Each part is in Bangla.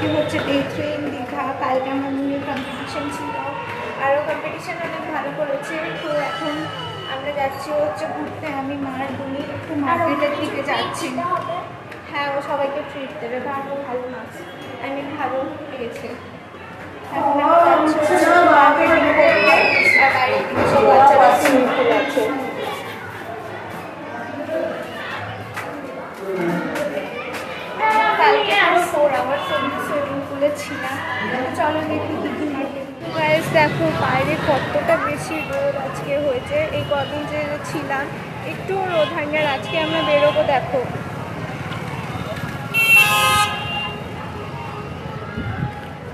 আজকে হচ্ছে ডে 3 ইন দীঘা। কালকে আমার মুনির কম্পিটিশন ছিল, আরও কম্পিটিশন অনেক ভালো করেছে। তো এখন আমরা যাচ্ছি হচ্ছে ঘুরতে, আমি মার মুনি একটু মার্কেটের দিকে যাচ্ছি। হ্যাঁ, ও সবাইকে ট্রিট দেবে, ভালো ভালো মাছ আমি ভালো পেয়েছে। এখন আমরা যাচ্ছি মার্কেটিং করতে, আর বাইরের দিকে সব বাচ্চারা সুইমিং পুল আছে। কালকে আমি 4 আওয়ার্স অব্দি সুইমিং পুলে ছিলাম। চলো দেখি কী কী মার্কেট। গাইস দেখো বাইরে কতটা বেশি রোদ আজকে হয়েছে। এই কদিন যে ছিলাম একটু রোদ হয়নি, আর আজকে আমরা বেরোবো। দেখো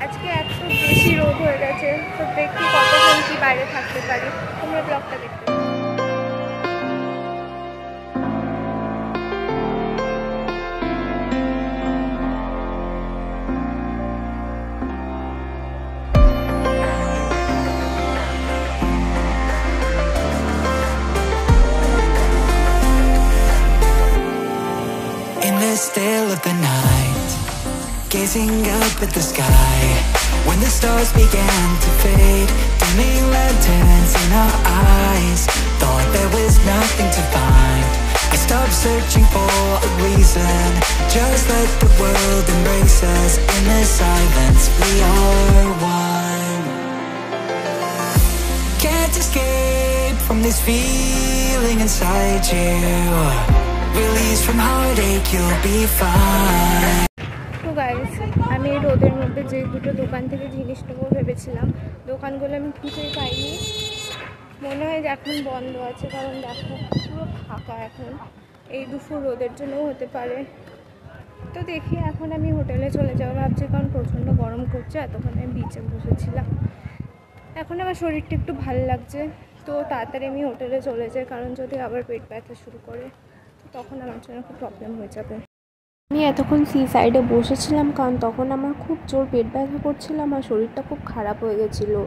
আজকে এত বেশি রোদ হয়ে গেছে। তো দেখি কতক্ষণ কি বাইরে থাকতে পারি, তোমরা ব্লগটা দেখতে। Still of the night, gazing up at the sky, when the stars began to fade, dimming lanterns in our eyes, thought there was nothing to find. I stopped searching for a reason, just let the world embrace us. In the silence we are one. Can't escape from this feeling inside you. Release from heartache, you'll be fine. তো গাইস, আমি এই রোদের মধ্যে যে দুটো দোকান থেকে জিনিস নেবো ভেবেছিলাম, দোকানগুলো আমি খুঁজেই পাইনি। মনে হয় যে এখন বন্ধ আছে, কারণ দেখো পুরো ফাঁকা এখন। এই দুপুর রোদের জন্যও হতে পারে। তো দেখি এখন আমি হোটেলে চলে যাবো ভাবছি, কারণ প্রচণ্ড গরম করছে। এতক্ষণ আমি বিচে বসেছিলাম, এখন আমার শরীরটা একটু ভালো লাগছে। তো তাড়াতাড়ি আমি হোটেলে চলে যাই, কারণ যদি আবার পেট ব্যথা শুরু করে তখন আমার জন্য খুব প্রবলেম হয়ে যাবে। আমি এতক্ষণ সি সাইডে বসেছিলাম, কারণ তখন আমার খুব জোর পেট ব্যথা করছিল, আমার শরীরটা খুব খারাপ হয়ে গেছিলো।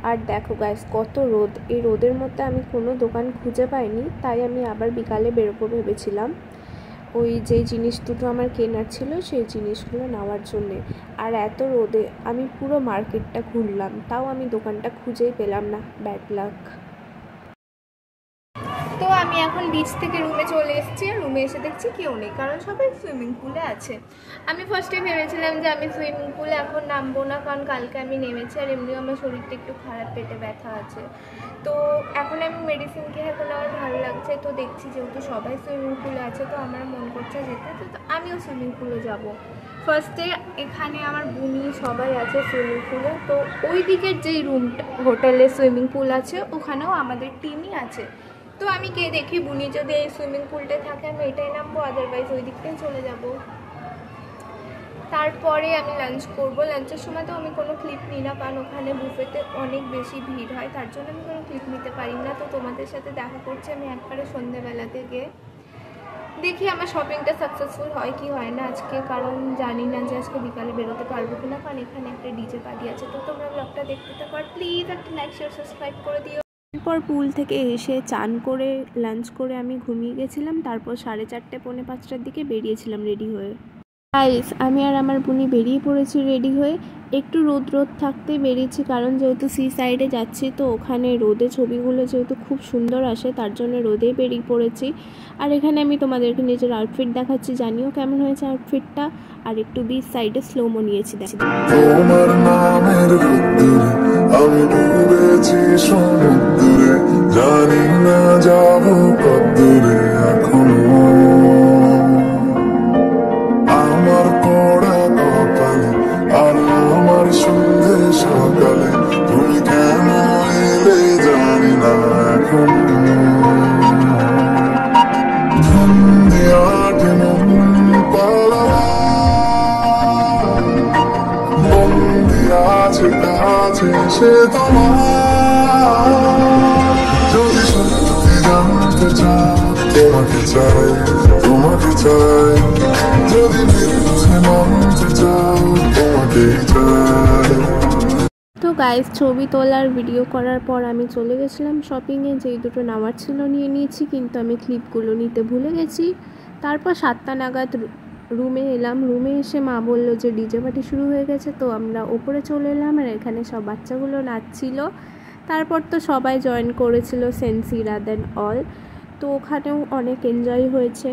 আর দেখো গাইস কত রোদ, এই রোদের মধ্যে আমি কোনো দোকান খুঁজে পাইনি। তাই আমি আবার বিকালে বেরোবো ভেবেছিলাম, ওই যে জিনিস দুটো আমার কেনার ছিল সেই জিনিসগুলো নেওয়ার জন্যে। আর এত রোদে আমি পুরো মার্কেটটা ঘুরলাম, তাও আমি দোকানটা খুঁজেই পেলাম না, ব্যাড লাক। তো আমি এখন বিচ থেকে রুমে চলে এসেছি, আর রুমে এসে দেখছি কেউ নেই, কারণ সবাই সুইমিং পুলে আছে। আমি ফার্স্টে ভেবেছিলাম যে আমি সুইমিং পুলে এখন নামবো না, কারণ কালকে আমি নেমেছি, আর এমনিও আমার শরীরটা একটু খারাপ, পেটে ব্যথা আছে। তো এখন আমি মেডিসিন খেয়ে এখন আমার ভালো লাগছে। তো দেখছি যেহেতু সবাই সুইমিং পুলে আছে, তো আমার মন করছে যেতে, তো আমিও সুইমিং পুলে যাব। ফার্স্টে এখানে আমার বুনি সবাই আছে সুইমিং পুলে। তো ওই দিকের যেই রুমটা হোটেলে সুইমিং পুল আছে, ওখানেও আমাদের টিমই আছে। তো আমি গিয়ে দেখি বুনি যদি এই সুইমিং পুলটায় থাকে আমি এটাই নামবো, আদারওয়াইজ ওই দিকটাই চলে যাব। তারপরে আমি লাঞ্চ করব। লাঞ্চের সময় তো আমি কোনো ক্লিপ নিই না, কারণ ওখানে বুফেতে অনেক বেশি ভিড় হয়, তার জন্য আমি কোনো ক্লিপ নিতে পারি না। তো তোমাদের সাথে দেখা করছি আমি একবারে সন্ধ্যেবেলাতে গিয়ে। দেখি আমার শপিংটা সাকসেসফুল হয় কি হয় না আজকে, কারণ জানি না যে আজকে বিকালে বেরোতে পারবো কিনা, কারণ এখানে একটা ডিজে পার্টি আছে। তো তোমরা ব্লগটা দেখতে থাকো, আর প্লিজ একটা লাইক শেয়ার সাবস্ক্রাইব করে দিও। তারপর পুল থেকে এসে চান করে লাঞ্চ করে আমি ঘুমিয়ে গেছিলাম। তারপর 4:30 পৌনে 5টার দিকে বেরিয়েছিলাম রেডি হয়ে। গাইস, আমি আর আমার বুনি বেরিয়ে পড়েছি রেডি হয়ে। একটু রোদ থাকতেই বেরিয়েছি, কারণ যেহেতু সি সাইডে যাচ্ছি, তো ওখানে রোদে ছবিগুলো যেহেতু খুব সুন্দর আসে, তার জন্য রোদেই বেরিয়ে পড়েছি। আর এখানে আমি তোমাদেরকে নিজের আউটফিট দেখাচ্ছি, জানিও কেমন হয়েছে আউটফিটটা। আর একটু বিচ সাইডে স্লোমো নিয়েছি। তোমার নামের রোদ্দুরে আমি ডুবেছি সমুদ্রে, জানি না যাবো কদ্দুরে এখনো। আমার পড়া কপালে আর আমার সন্ধে সকালে, তুমি কেন এলে জানি না এখন। ধুন্দিয়াটে মন পালা আছে কাছে সে তোমার, যদি সত্যি জানতে চাও তোমাকে চাই, তোমাকে চাই, যদি মিথ্যে মানতে চাও তোমাকেই চাই। তো গাইস, ছবি তোলার ভিডিও করার পর আমি চলে গেছিলাম শপিংয়ে। যেই দুটো নেওয়ার ছিল নিয়ে নিয়েছি, কিন্তু আমি ক্লিপগুলো নিতে ভুলে গেছি। তারপর 7টা নাগাদ রুমে এলাম। রুমে এসে মা বললো যে ডিজে পার্টি শুরু হয়ে গেছে, তো আমরা ওপরে চলে এলাম। আর এখানে সব বাচ্চাগুলো নাচছিল। তারপর তো সবাই জয়েন করেছিল সেন্সি রাদার অল, তো ওখানেও অনেক এনজয় হয়েছে।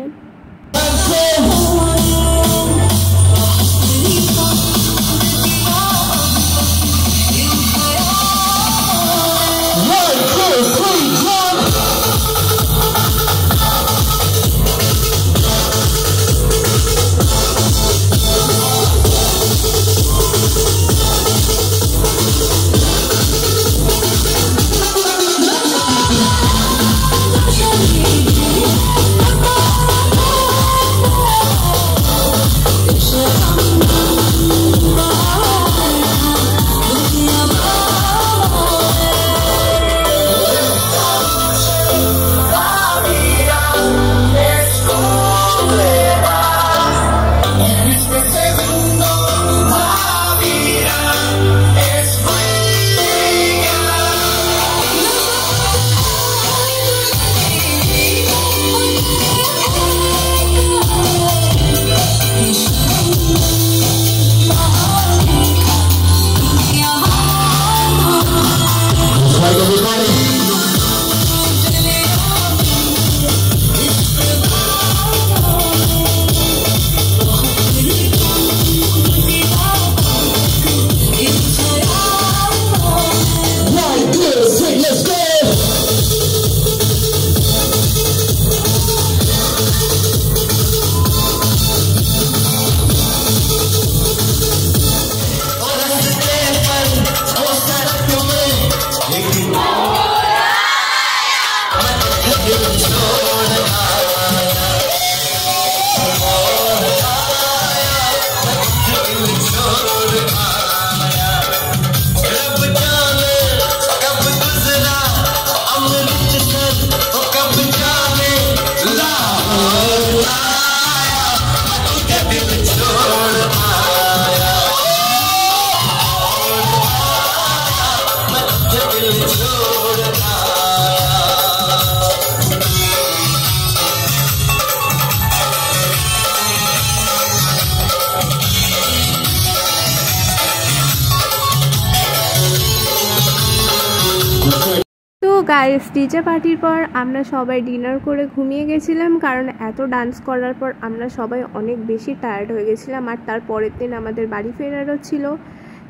গাইস, ডিজে পার্টির পর আমরা সবাই ডিনার করে ঘুমিয়ে গেছিলাম, কারণ এত ডান্স করার পর আমরা সবাই অনেক বেশি টায়ার্ড হয়ে গেছিলাম। আর তার পরের দিন আমাদের বাড়ি ফেরারও ছিল,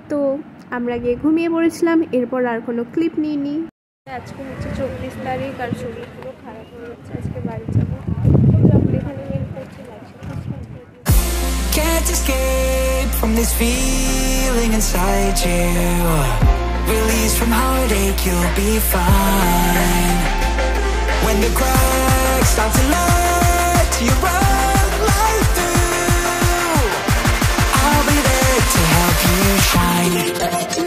তো আমরা গিয়ে ঘুমিয়ে পড়েছিলাম। এরপর আর কোনো ক্লিপ নিইনি। আজকে হচ্ছে 24 তারিখ, আর শরীর পুরো খারাপ হয়ে যাচ্ছে। আজকে বাড়ি যাবো। এখানে মেল করছি, Can't escape from this feeling inside you. Release from heartache, you'll be fine. When the cracks start to let you run right through, I'll be there to help you shine.